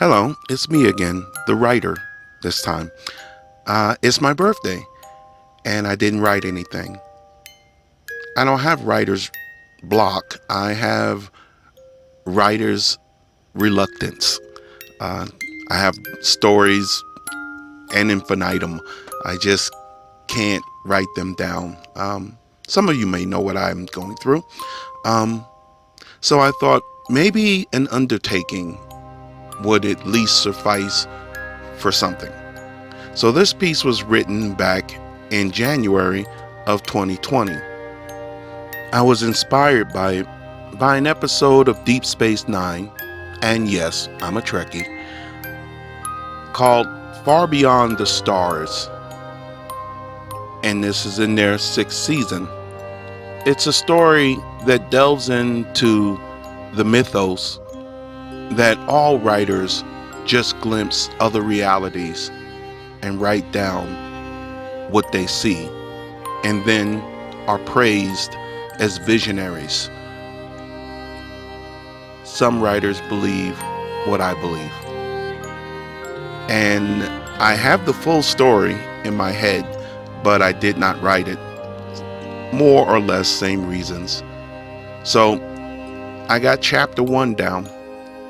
Hello, it's me again, the writer this time. It's my birthday, and I didn't write anything. I don't have writer's block. I have writer's reluctance. I have stories and infinitum. I just can't write them down. Some of you may know what I'm going through. So I thought maybe an undertaking would at least suffice for something. So this piece was written back in January of 2020. I was inspired by an episode of Deep Space Nine, and yes, I'm a Trekkie, called Far Beyond the Stars. And this is in their 6th season. It's a story that delves into the mythos that all writers just glimpse other realities and write down what they see, and then are praised as visionaries. Some writers believe what I believe. And I have the full story in my head, but I did not write it. More or less same reasons. So I got chapter 1 down.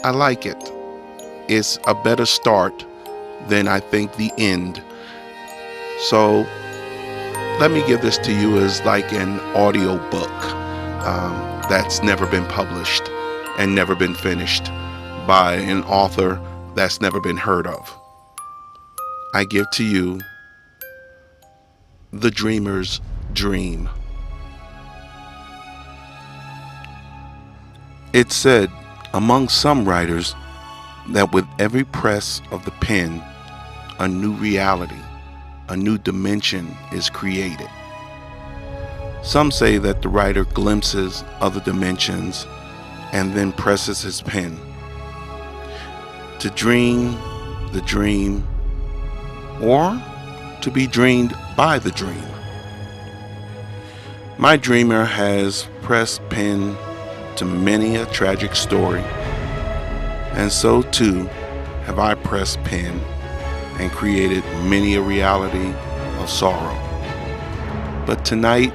I like it. It's a better start than I think the end. So let me give this to you as like an audio book that's never been published and never been finished by an author that's never been heard of. I give to you The Dreamer's Dream. It said among some writers that with every press of the pen, a new reality, a new dimension is created. Some say that the writer glimpses other dimensions and then presses his pen. To dream the dream, or to be dreamed by the dream. My dreamer has pressed pen to many a tragic story, and so too have I pressed pen and created many a reality of sorrow. But tonight,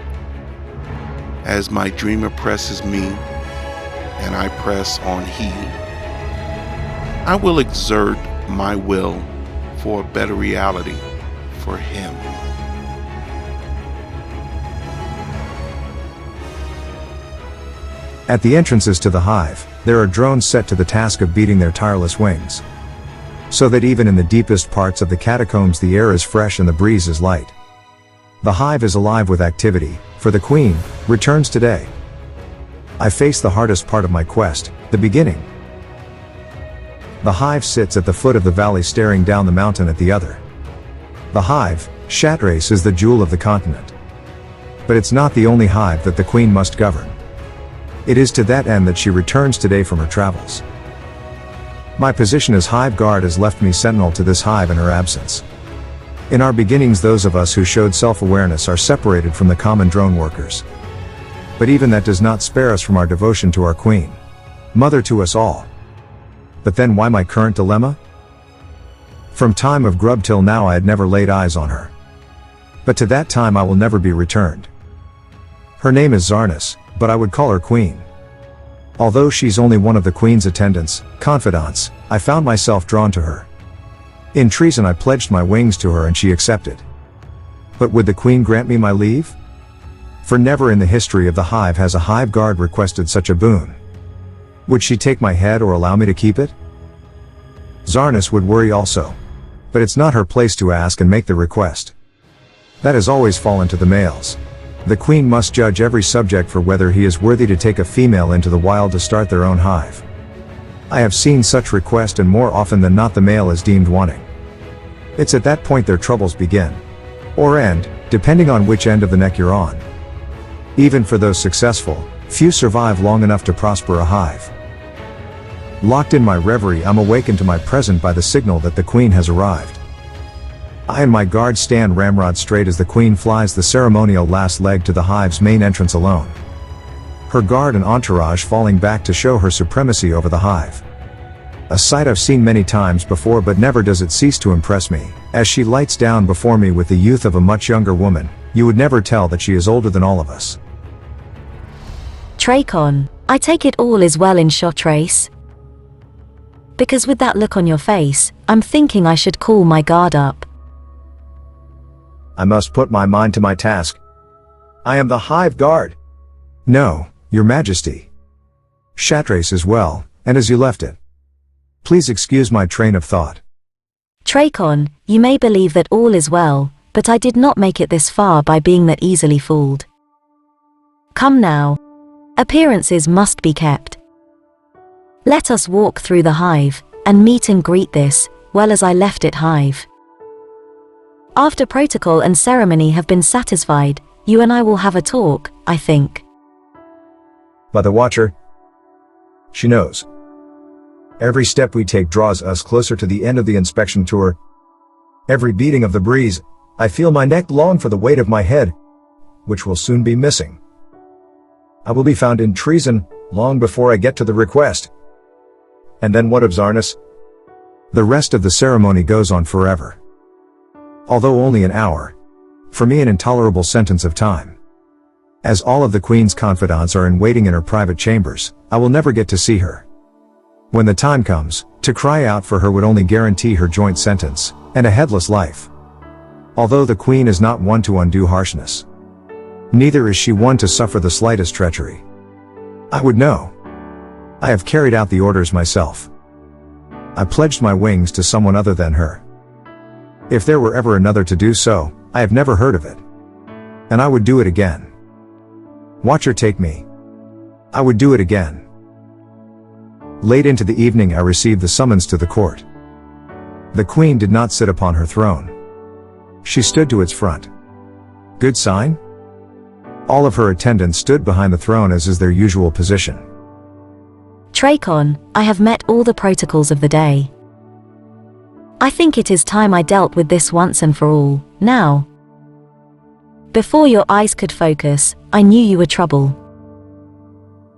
as my dreamer presses me and I press on he, I will exert my will for a better reality for him. At the entrances to the hive, there are drones set to the task of beating their tireless wings, so that even in the deepest parts of the catacombs the air is fresh and the breeze is light. The hive is alive with activity, for the Queen returns today. I face the hardest part of my quest, the beginning. The hive sits at the foot of the valley staring down the mountain at the other. The hive, Shatrace, is the jewel of the continent. But it's not the only hive that the Queen must govern. It is to that end that she returns today from her travels. My position as hive guard has left me sentinel to this hive in her absence. In our beginnings, those of us who showed self-awareness are separated from the common drone workers. But even that does not spare us from our devotion to our Queen, mother to us all. But then why my current dilemma? From time of grub till now I had never laid eyes on her. But to that time I will never be returned. Her name is Zarnus, but I would call her Queen. Although she's only one of the Queen's attendants, confidants, I found myself drawn to her. In treason I pledged my wings to her and she accepted. But would the Queen grant me my leave? For never in the history of the hive has a hive guard requested such a boon. Would she take my head or allow me to keep it? Zarnus would worry also. But it's not her place to ask and make the request. That has always fallen to the males. The Queen must judge every subject for whether he is worthy to take a female into the wild to start their own hive. I have seen such request, and more often than not the male is deemed wanting. It's at that point their troubles begin. Or end, depending on which end of the neck you're on. Even for those successful, few survive long enough to prosper a hive. Locked in my reverie, I'm awakened to my present by the signal that the Queen has arrived. I and my guard stand ramrod straight as the Queen flies the ceremonial last leg to the hive's main entrance alone. Her guard and entourage falling back to show her supremacy over the hive. A sight I've seen many times before, but never does it cease to impress me. As she lights down before me with the youth of a much younger woman, you would never tell that she is older than all of us. Tracon, I take it all is well in shot race? Because with that look on your face, I'm thinking I should call my guard up. I must put my mind to my task. I am the Hive Guard. No, Your Majesty. Shatrace is well, and as you left it. Please excuse my train of thought. Tracon, you may believe that all is well, but I did not make it this far by being that easily fooled. Come now. Appearances must be kept. Let us walk through the hive, and meet and greet this, well as I left it hive. After protocol and ceremony have been satisfied, you and I will have a talk, I think. By the Watcher. She knows. Every step we take draws us closer to the end of the inspection tour. Every beating of the breeze, I feel my neck long for the weight of my head, which will soon be missing. I will be found in treason, long before I get to the request. And then what of Zarnus? The rest of the ceremony goes on forever. Although only an hour. For me an intolerable sentence of time. As all of the Queen's confidants are in waiting in her private chambers, I will never get to see her. When the time comes, to cry out for her would only guarantee her joint sentence, and a headless life. Although the Queen is not one to undo harshness. Neither is she one to suffer the slightest treachery. I would know. I have carried out the orders myself. I pledged my wings to someone other than her. If there were ever another to do so, I have never heard of it. And I would do it again. Watcher, take me. I would do it again. Late into the evening I received the summons to the court. The Queen did not sit upon her throne. She stood to its front. Good sign? All of her attendants stood behind the throne as is their usual position. Tracon, I have met all the protocols of the day. I think it is time I dealt with this once and for all, now. Before your eyes could focus, I knew you were trouble.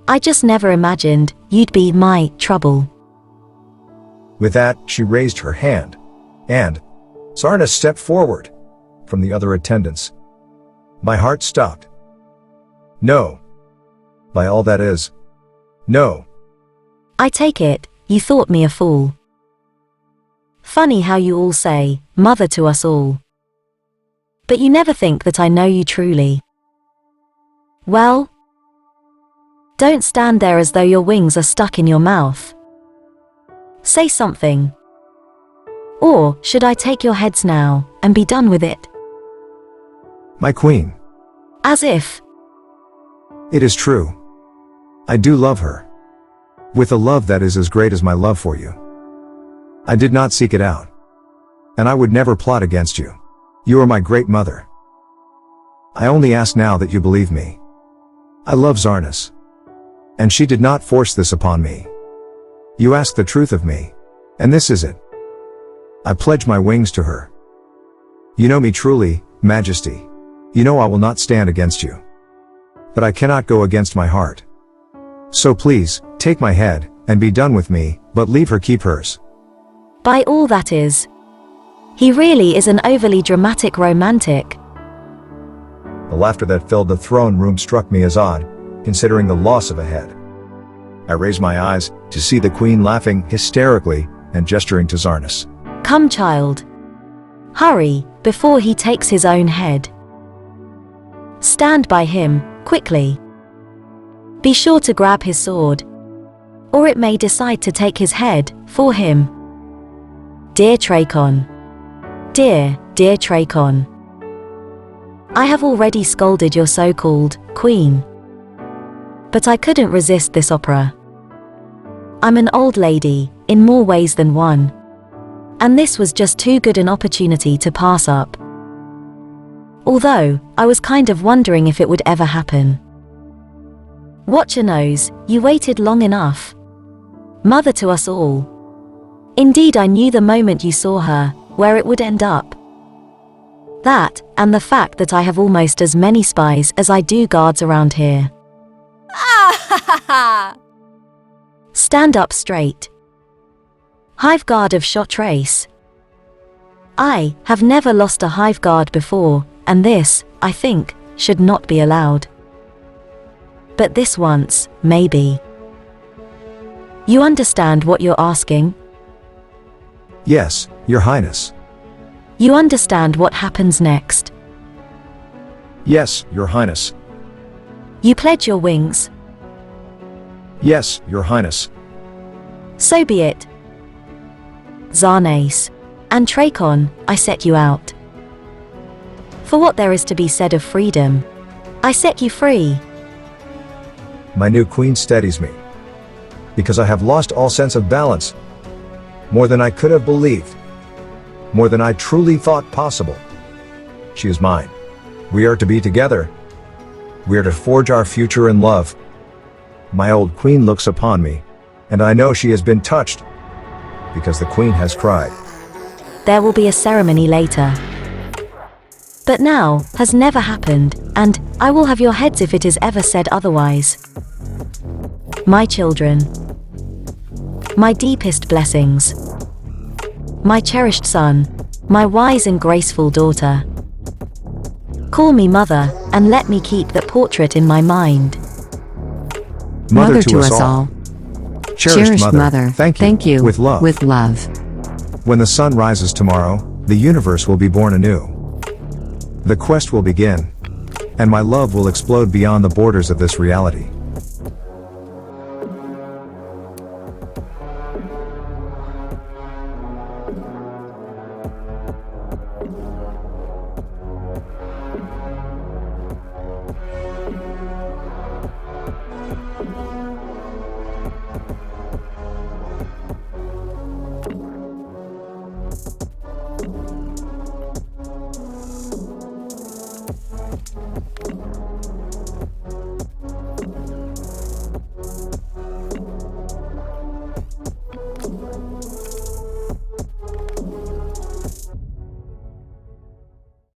I just never imagined you'd be my trouble. With that, she raised her hand, and Zarnus stepped forward from the other attendants. My heart stopped. No. By all that is. No. I take it, you thought me a fool. Funny how you all say, mother to us all. But you never think that I know you truly. Well? Don't stand there as though your wings are stuck in your mouth. Say something. Or, should I take your heads now, and be done with it? My Queen. As if. It is true. I do love her. With a love that is as great as my love for you. I did not seek it out. And I would never plot against you. You are my great mother. I only ask now that you believe me. I love Zarnus. And she did not force this upon me. You ask the truth of me. And this is it. I pledge my wings to her. You know me truly, Majesty. You know I will not stand against you. But I cannot go against my heart. So please, take my head, and be done with me, but leave her keep hers. By all that is. He really is an overly dramatic romantic. The laughter that filled the throne room struck me as odd, considering the loss of a head. I raised my eyes to see the Queen laughing hysterically and gesturing to Zarnus. Come, child. Hurry, before he takes his own head. Stand by him, quickly. Be sure to grab his sword. Or it may decide to take his head, for him. Dear Tracon. Dear Tracon. I have already scolded your so-called Queen. But I couldn't resist this opera. I'm an old lady, in more ways than one. And this was just too good an opportunity to pass up. Although, I was kind of wondering if it would ever happen. Watcher knows, you waited long enough. Mother to us all. Indeed, I knew the moment you saw her, where it would end up. That, and the fact that I have almost as many spies as I do guards around here. Ah ha ha ha! Stand up straight. Hive guard of shot race. I have never lost a hive guard before, and this, I think, should not be allowed. But this once, maybe. You understand what you're asking? Yes, Your Highness. You understand what happens next? Yes, Your Highness. You pledge your wings? Yes, Your Highness. So be it. Zarnace and Trachon, I set you out. For what there is to be said of freedom, I set you free. My new queen steadies me. Because I have lost all sense of balance. More than I could have believed. More than I truly thought possible. She is mine. We are to be together. We are to forge our future in love. My old queen looks upon me, and I know she has been touched. Because the queen has cried. There will be a ceremony later. But now has never happened, and I will have your heads if it is ever said otherwise. My children. My deepest blessings. My cherished son. My wise and graceful daughter. Call me mother, and let me keep that portrait in my mind. Mother to us all. Cherished mother, thank you. With love. With love. When the sun rises tomorrow, the universe will be born anew. The quest will begin, and my love will explode beyond the borders of this reality.